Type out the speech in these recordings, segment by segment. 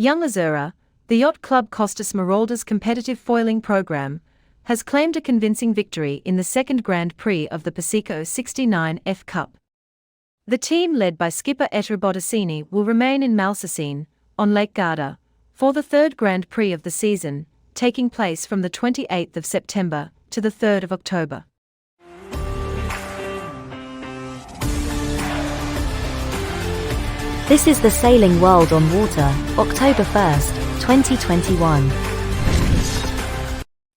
Young Azura, the yacht club Costa Smeralda's competitive foiling program, has claimed a convincing victory in the second Grand Prix of the Pacifico 69 F Cup. The team led by skipper Ettore Bottesini will remain in Malsacene, on Lake Garda, for the third Grand Prix of the season, taking place from the 28th of September to the 3rd of October. This is the Sailing World on Water, October 1st, 2021.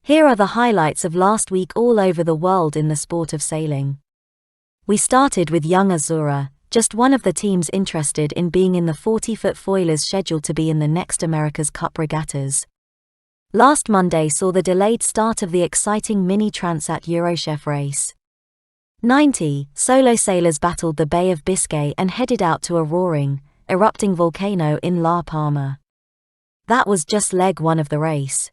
Here are the highlights of last week all over the world in the sport of sailing. We started with Young Azura, just one of the teams interested in being in the 40-foot foilers scheduled to be in the next America's Cup regattas. Last Monday saw the delayed start of the exciting Mini Transat Eurochef race. 90 solo sailors battled the Bay of Biscay and headed out to a roaring, erupting volcano in La Palma. That was just leg one of the race.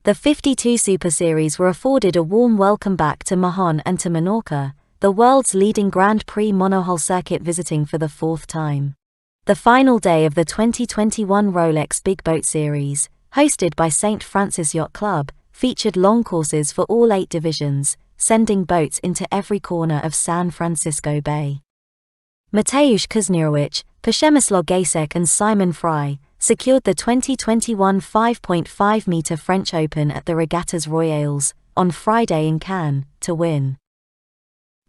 The 52 Super Series were afforded a warm welcome back to Mahon and to Menorca, the world's leading Grand Prix monohull circuit, visiting for the fourth time. The final day of the 2021 Rolex Big Boat Series, hosted by St. Francis Yacht Club, featured long courses for all 8 divisions, sending boats into every corner of San Francisco Bay. Mateusz Kuzniewicz, Przemysław Gajsek and Simon Fry secured the 2021 5.5-meter French Open at the Regattas Royales on Friday in Cannes to win.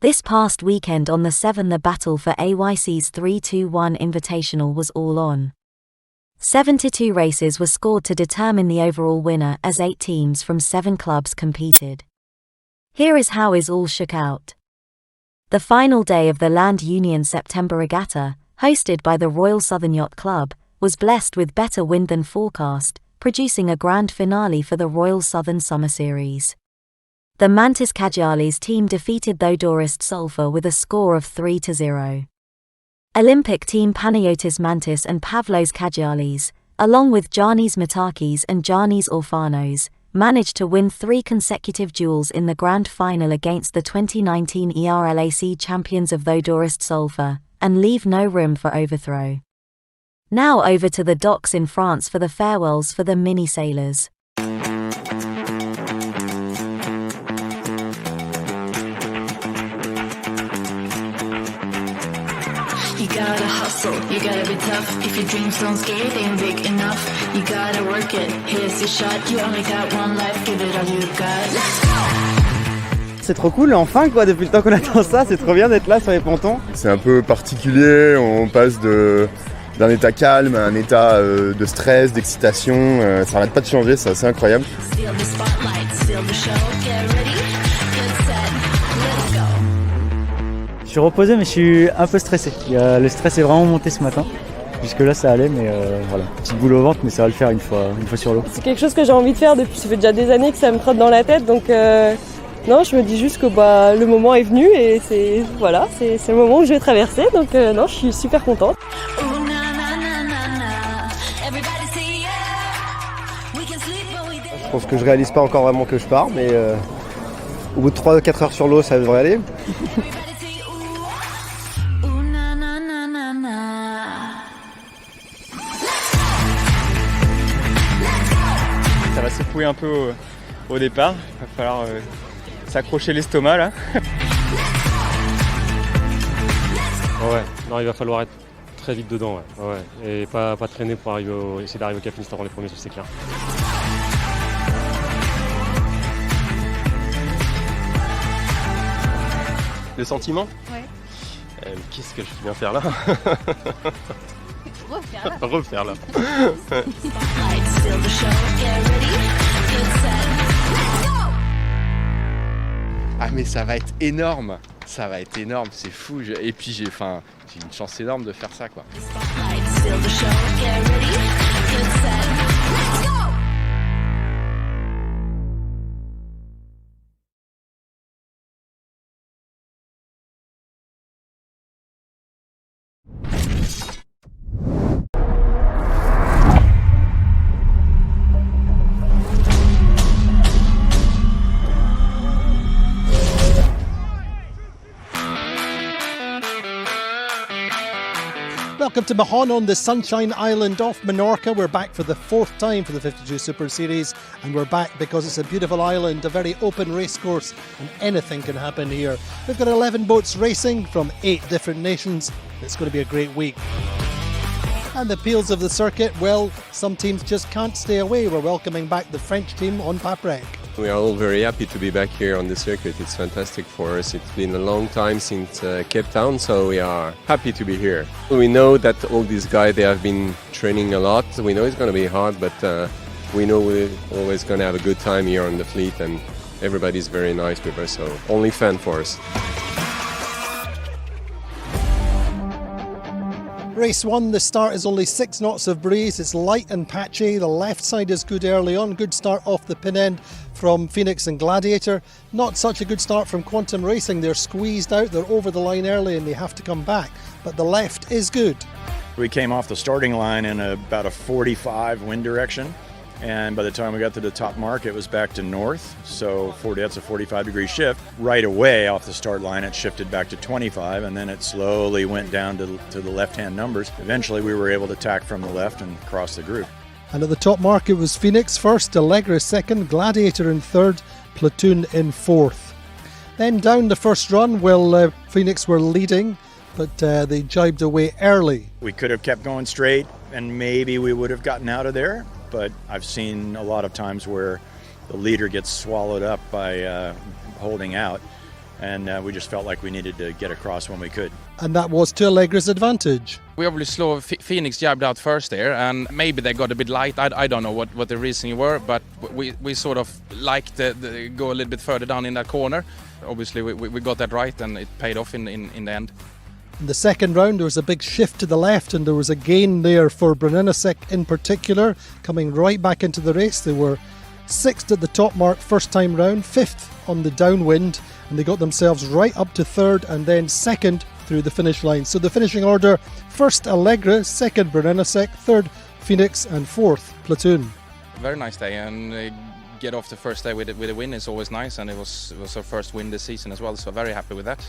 This past weekend on the 7, the battle for AYC's 3-2-1 Invitational was all on. 72 races were scored to determine the overall winner as 8 teams from 7 clubs competed. Here is how it all shook out. The final day of the Land Union September Regatta, hosted by the Royal Southern Yacht Club, was blessed with better wind than forecast, producing a grand finale for the Royal Southern Summer Series. The Mantis Caggiali's team defeated Theodorist Sulfur with a score of 3-0. Olympic team Panayotis Mantis and Pavlos Caggialis, along with Giannis Matakis and Giannis Orfanos, managed to win 3 consecutive duels in the grand final against the 2019 ERLAC champions of Theodorist Sulfur, and leave no room for overthrow. Now over to the docks in France for the farewells for the mini sailors. You gotta hustle, you gotta be tough. If your dreams don't scare, they ain't big enough. You gotta work it, here's your shot. You only got one life, give it all you got. Let's go! C'est trop cool, enfin quoi, depuis le temps qu'on attend ça, c'est trop bien d'être là sur les pontons. C'est un peu particulier, on passe d'un état calme à un état de stress, d'excitation, ça arrête pas de changer, c'est assez incroyable. Je suis reposé mais je suis un peu stressé. Le stress est vraiment monté ce matin. Jusque là ça allait mais voilà, petite boule au ventre mais ça va le faire une fois sur l'eau. C'est quelque chose que j'ai envie de faire depuis, ça fait déjà des années que ça me trotte dans la tête donc non, je me dis juste que le moment est venu et c'est le moment où je vais traverser donc non, je suis super contente. Je pense que je réalise pas encore vraiment que je pars mais au bout de 3-4 heures sur l'eau ça devrait aller. Ça va secouer un peu au départ, il va falloir s'accrocher l'estomac là. Ouais, non, il va falloir être très vite dedans, ouais. Et pas traîner pour essayer d'arriver au Cap Finistère dans les premiers, c'est clair. Le sentiment ? Ouais. Qu'est-ce que je viens faire là ? Refaire là. Ah mais ça va être énorme, c'est fou. Et puis j'ai une chance énorme de faire ça quoi. Welcome to Mahon on the Sunshine Island off Menorca. We're back for the fourth time for the 52 Super Series, and we're back because it's a beautiful island, a very open racecourse, and anything can happen here. We've got 11 boats racing from 8 different nations. It's going to be a great week. And the appeals of the circuit, well, some teams just can't stay away. We're welcoming back the French team on Paprec. We are all very happy to be back here on the circuit. It's fantastic for us. It's been a long time since Cape Town, so we are happy to be here. We know that all these guys, they have been training a lot. We know it's going to be hard, but we know we're always going to have a good time here on the fleet, and everybody's very nice with us, so only fun for us. Race 1, the start is only 6 knots of breeze. It's light and patchy. The left side is good early on. Good start off the pin end from Phoenix and Gladiator. Not such a good start from Quantum Racing. They're squeezed out. They're over the line early and they have to come back. But the left is good. We came off the starting line in about a 45 wind direction. And by the time we got to the top mark, it was back to north. So that's a 45-degree shift. Right away off the start line, it shifted back to 25, and then it slowly went down to the left-hand numbers. Eventually, we were able to tack from the left and cross the group. And at the top mark, it was Phoenix first, Allegra second, Gladiator in third, Platoon in fourth. Then down the first run, well, Phoenix were leading, but they jibed away early. We could have kept going straight, and maybe we would have gotten out of there. But I've seen a lot of times where the leader gets swallowed up by holding out, and we just felt like we needed to get across when we could. And that was to Allegra's advantage. We obviously saw Phoenix jabbed out first there, and maybe they got a bit light. I don't know what the reasoning were, but we sort of liked the go a little bit further down in that corner. Obviously we got that right, and it paid off in the end. In the second round, there was a big shift to the left, and there was a gain there for Brunellasek in particular, coming right back into the race. They were 6th at the top mark first time round, 5th on the downwind, and they got themselves right up to 3rd and then 2nd through the finish line. So the finishing order, 1st Allegra, 2nd Brunellasek, 3rd Phoenix and 4th Platoon. Very nice day, and get off the first day with a win is always nice, and it was our first win this season as well, so very happy with that.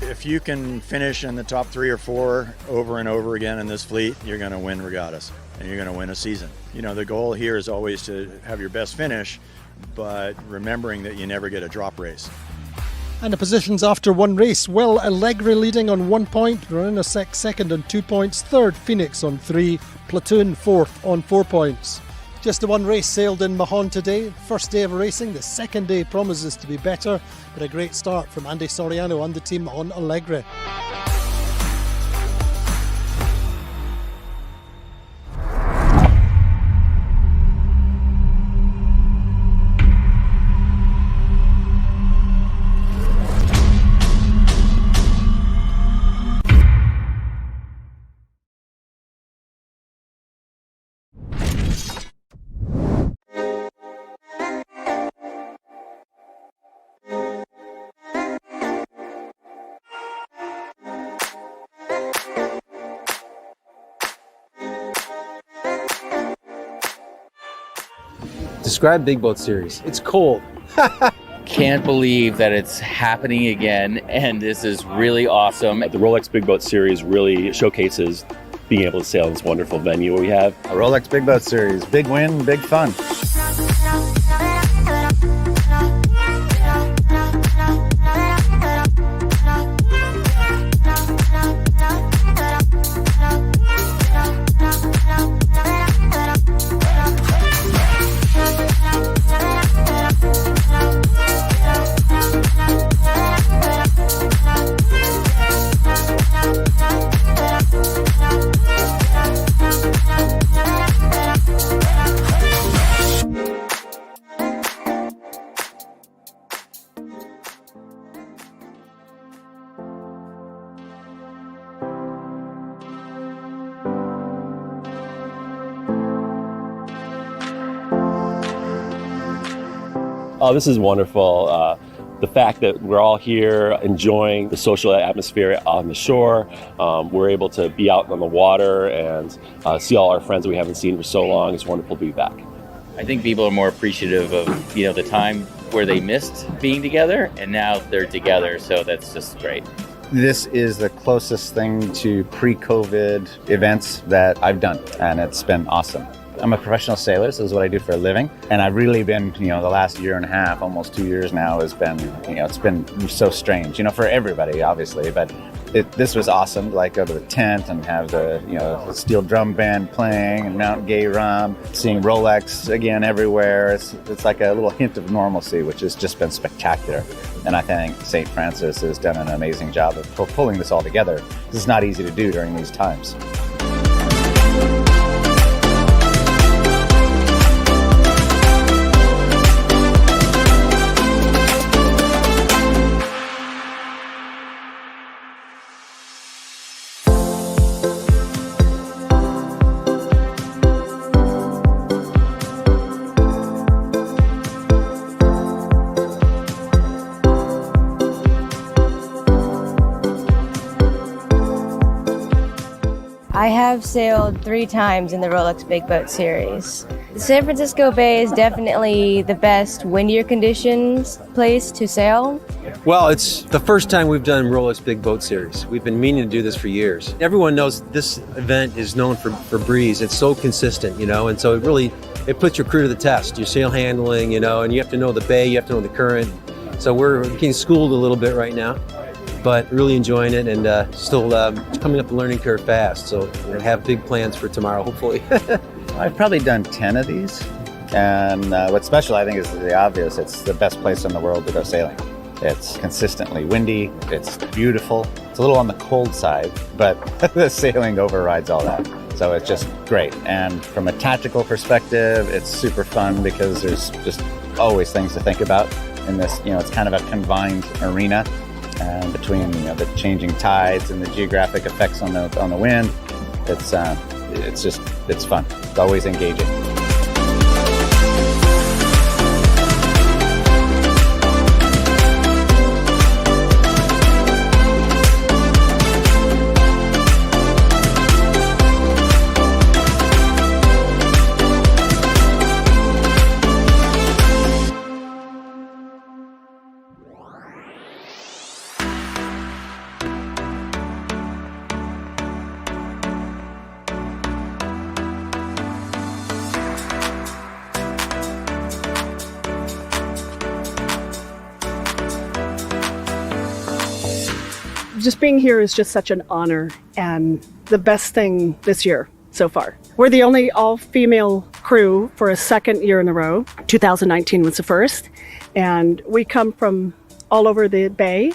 If you can finish in the top 3 or 4 over and over again in this fleet, you're going to win regattas and you're going to win a season. You know, the goal here is always to have your best finish, but remembering that you never get a drop race. And the positions after one race, well, Allegra leading on 1 point, Brunellasek second on 2 points, 3rd Phoenix on 3, Platoon 4th on 4 points. Just the one race sailed in Mahon today. First day of racing, the second day promises to be better, but a great start from Andy Soriano and the team on Allegra. Describe Big Boat Series. It's cold. Can't believe that it's happening again, and this is really awesome. The Rolex Big Boat Series really showcases being able to sail in this wonderful venue we have. A Rolex Big Boat Series, big win, big fun. Oh, this is wonderful. The fact that we're all here enjoying the social atmosphere on the shore. We're able to be out on the water and see all our friends that we haven't seen for so long. It's wonderful to be back. I think people are more appreciative of, the time where they missed being together, and now they're together, so that's just great. This is the closest thing to pre-COVID events that I've done, and it's been awesome. I'm a professional sailor, so this is what I do for a living. And I've really been, the last year and a half, almost 2 years now, has been, it's been so strange, for everybody, obviously. But this was awesome, like go to the tent and have the steel drum band playing and Mount Gay rum, seeing Rolex again everywhere. It's like a little hint of normalcy, which has just been spectacular. And I think St. Francis has done an amazing job of pulling this all together. This is not easy to do during these times. I have sailed 3 times in the Rolex Big Boat Series. The San Francisco Bay is definitely the best windier conditions place to sail. Well, it's the first time we've done Rolex Big Boat Series. We've been meaning to do this for years. Everyone knows this event is known for breeze. It's so consistent, and so it puts your crew to the test. Your sail handling, and you have to know the bay, you have to know the current. So we're getting schooled a little bit right now, but really enjoying it and still coming up the learning curve fast. So we have big plans for tomorrow, hopefully. I've probably done 10 of these. And what's special, I think, is the obvious. It's the best place in the world to go sailing. It's consistently windy. It's beautiful. It's a little on the cold side, but the sailing overrides all that. So it's just great. And from a tactical perspective, it's super fun because there's just always things to think about in this. It's kind of a confined arena. Between the changing tides and the geographic effects on the wind, it's fun. It's always engaging. Just being here is just such an honor and the best thing this year so far. We're the only all-female crew for a second year in a row. 2019 was the first, and we come from all over the bay,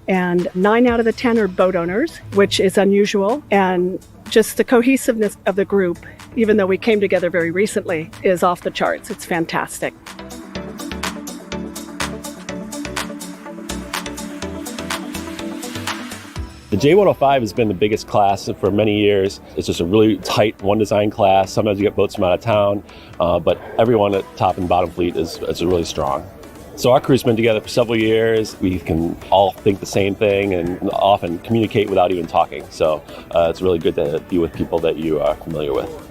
and 9 out of the 10 are boat owners, which is unusual, and just the cohesiveness of the group, even though we came together very recently, is off the charts. It's fantastic. The J105 has been the biggest class for many years. It's just a really tight one design class. Sometimes you get boats from out of town, but everyone at top and bottom fleet is really strong. So our crew's been together for several years. We can all think the same thing and often communicate without even talking. So it's really good to be with people that you are familiar with.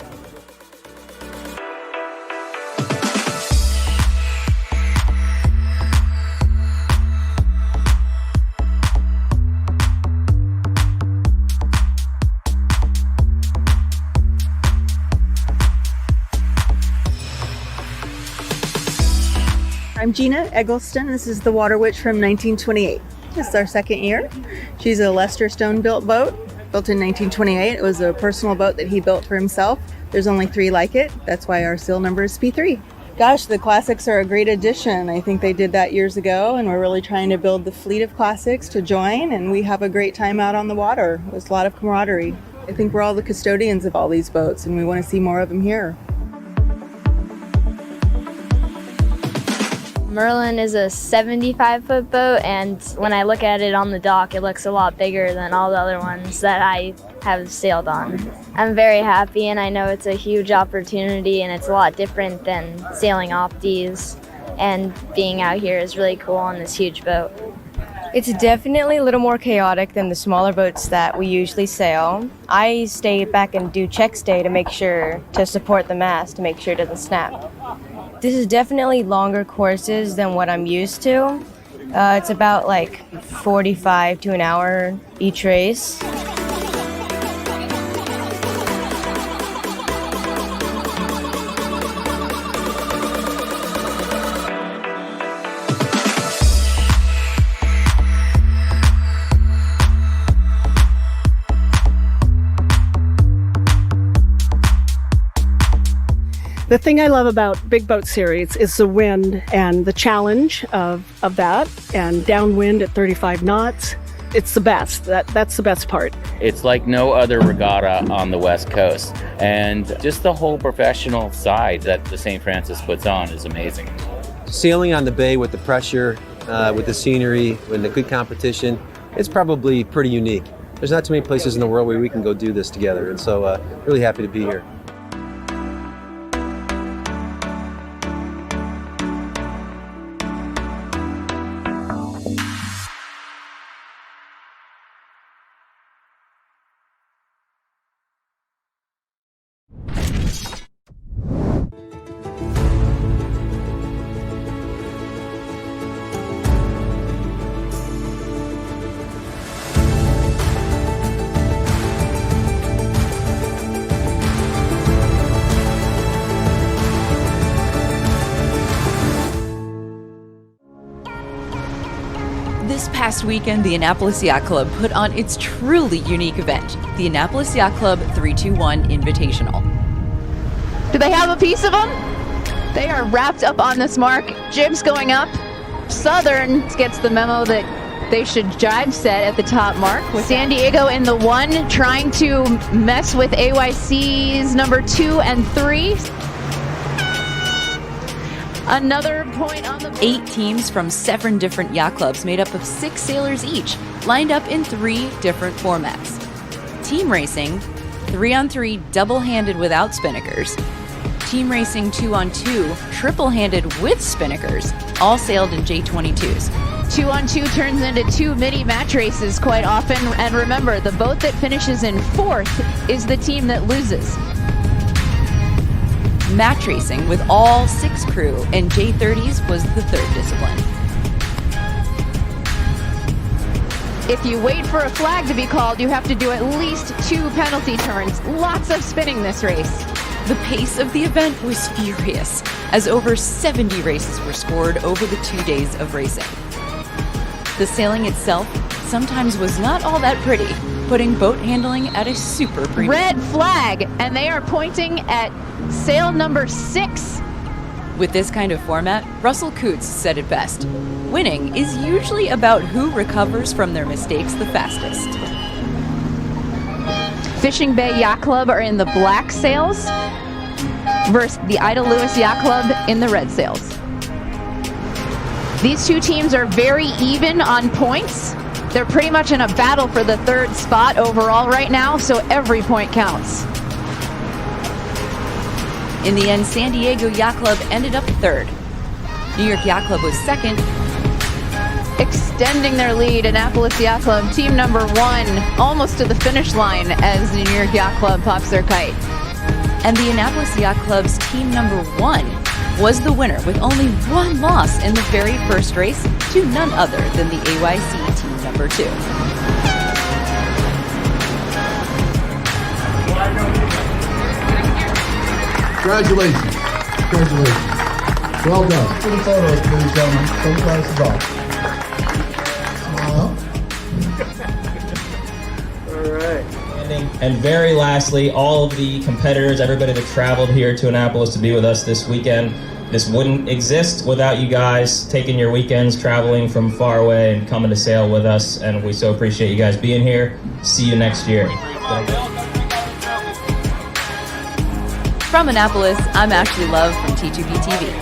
I'm Gina Eggleston. This is the Water Witch from 1928. This is our second year. She's a Lester Stone built boat, built in 1928. It was a personal boat that he built for himself. There's only 3 like it. That's why our seal number is P3. Gosh, the classics are a great addition. I think they did that years ago, and we're really trying to build the fleet of classics to join, and we have a great time out on the water. There's a lot of camaraderie. I think we're all the custodians of all these boats, and we want to see more of them here. Merlin is a 75-foot boat, and when I look at it on the dock, it looks a lot bigger than all the other ones that I have sailed on. I'm very happy, and I know it's a huge opportunity, and it's a lot different than sailing Optis, and being out here is really cool on this huge boat. It's definitely a little more chaotic than the smaller boats that we usually sail. I stay back and do check stay to make sure to support the mast to make sure it doesn't snap. This is definitely longer courses than what I'm used to, It's about like 45 to an hour each race. The thing I love about Big Boat Series is the wind and the challenge of that, and downwind at 35 knots. It's the best. That's the best part. It's like no other regatta on the West Coast. And just the whole professional side that the St. Francis puts on is amazing. Sailing on the bay with the pressure, with the scenery, with the good competition, it's probably pretty unique. There's not too many places in the world where we can go do this together. And so really happy to be here. This past weekend, the Annapolis Yacht Club put on its truly unique event, the Annapolis Yacht Club 321 Invitational. Do they have a piece of them? They are wrapped up on this mark. Jibs going up. Southern gets the memo that they should jibe set at the top mark. With San Diego in the 1, trying to mess with AYC's number 2 and 3. Another point on the... 8 teams from 7 different yacht clubs made up of 6 sailors each, lined up in 3 different formats. Team racing, 3-on-3 double-handed without spinnakers. Team racing 2-on-2 triple-handed with spinnakers, all sailed in J22s. 2-on-2 turns into 2 mini match races quite often. And remember, the boat that finishes in 4th is the team that loses. Match racing with all 6 crew and J30s was the 3rd discipline. If you wait for a flag to be called, you have to do at least 2 penalty turns. Lots of spinning this race. The pace of the event was furious, as over 70 races were scored over the 2 days of racing. The sailing itself sometimes was not all that pretty, putting boat handling at a super premium. Red flag, and they are pointing at sail number 6. With this kind of format, Russell Coots said it best. Winning is usually about who recovers from their mistakes the fastest. Fishing Bay Yacht Club are in the black sails versus the Ida Lewis Yacht Club in the red sails. These 2 teams are very even on points. They're pretty much in a battle for the 3rd spot overall right now, so every point counts. In the end, San Diego Yacht Club ended up 3rd. New York Yacht Club was 2nd. Extending their lead, Annapolis Yacht Club, team number 1, almost to the finish line as the New York Yacht Club pops their kite. And the Annapolis Yacht Club's team number 1 was the winner with only 1 loss in the very first race to none other than the AYC team number 2. Congratulations. Congratulations. Well done. For the photos, please, gentlemen. Sunglasses off. All right. And very lastly, all of the competitors, everybody that traveled here to Annapolis to be with us this weekend. This wouldn't exist without you guys taking your weekends, traveling from far away and coming to sail with us. And we so appreciate you guys being here. See you next year. From Annapolis, I'm Ashley Love from T2B TV.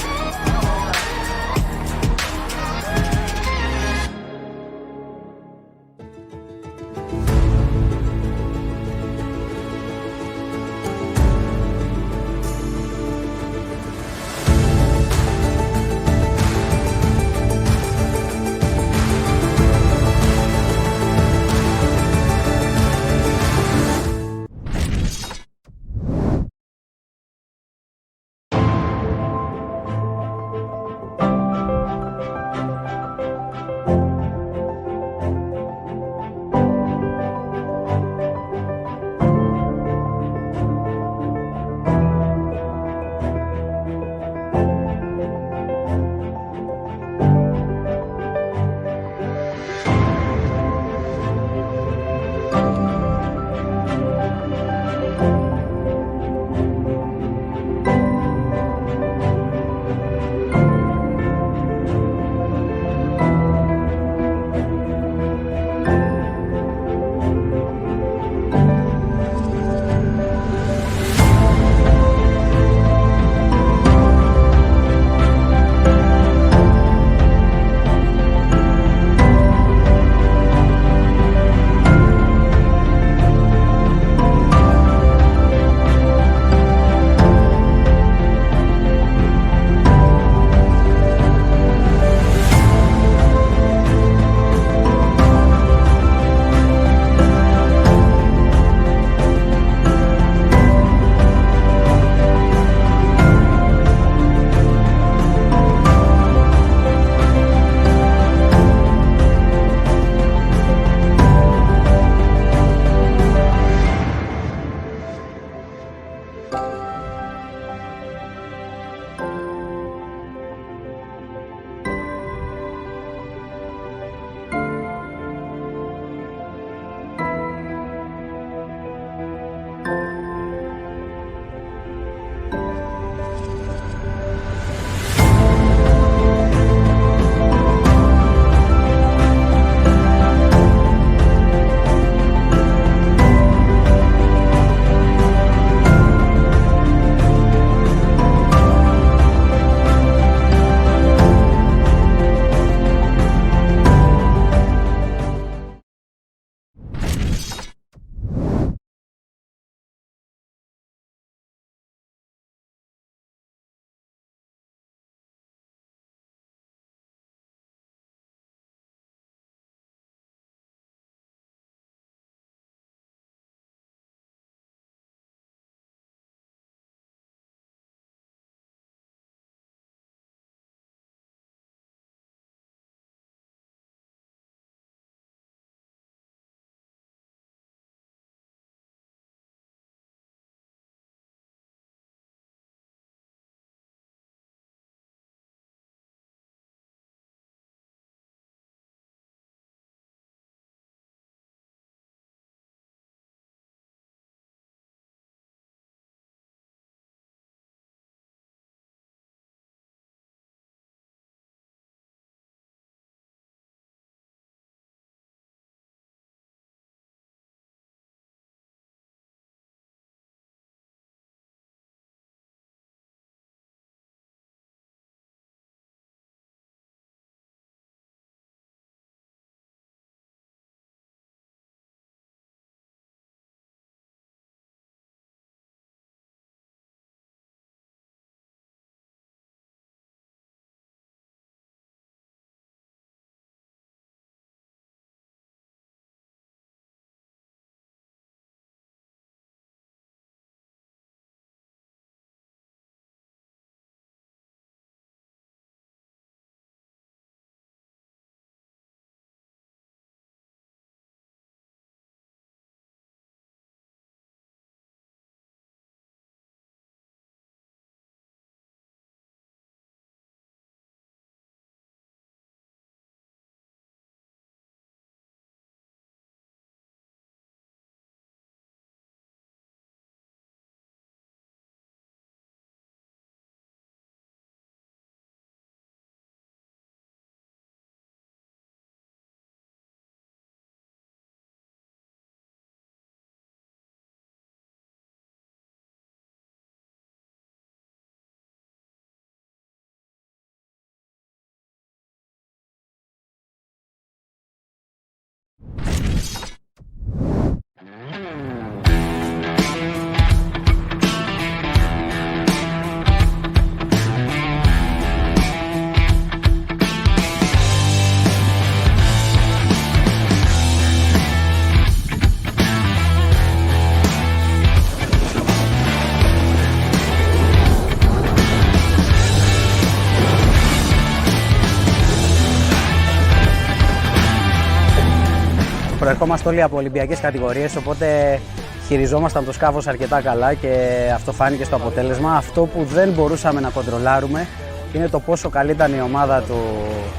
Προερχόμαστε όλοι από Ολυμπιακές κατηγορίες, οπότε χειριζόμασταν το σκάφος αρκετά καλά και αυτό φάνηκε στο αποτέλεσμα. Αυτό που δεν μπορούσαμε να κοντρολάρουμε είναι το πόσο καλή ήταν η ομάδα του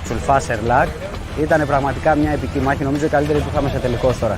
Τσουλφά Σερλάκ. Ήταν πραγματικά μια επική μάχη, νομίζω η καλύτερη που είχαμε σε τελικό τώρα.